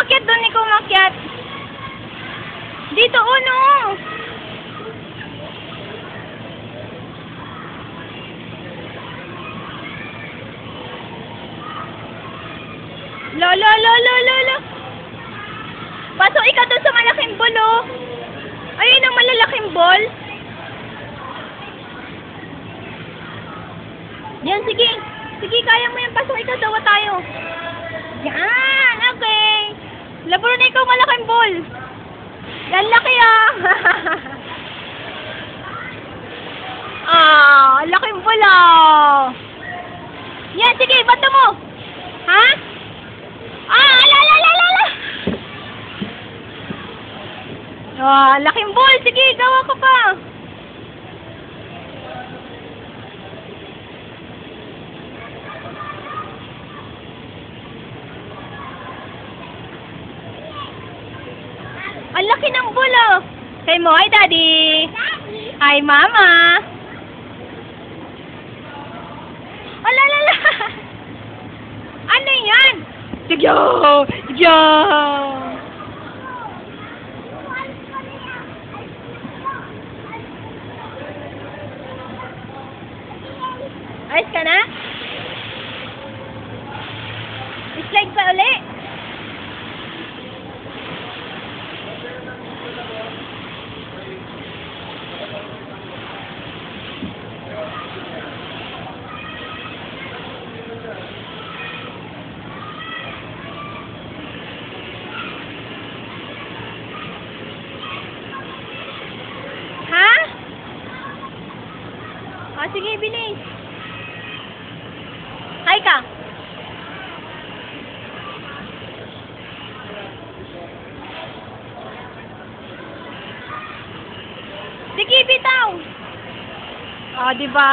umakyat doon, ikaw umakyat. Dito, uno. Lo. Pasok ikaw doon sa malaking ball, oh. Ayun ang malalaking ball. Yan, sige. Sige, kaya mo yan. Pasok ikaw, dawa tayo. Yan, okay. Laburo na ikaw malaking ball. Yan, laki ah. Laking ball ah. Yan, sige, bato mo. Ha? Ala. Laking ball. Sige, gawa ka pa. Ang laki ng ball, oh. Say mo, hi, Daddy. Hi, Mama. Ala. Ano yan? Sigyo. Ayos ka na? Slide pa uli. Ha? Sige, bilis. Hi ka. Sige, bitaw. Di ba?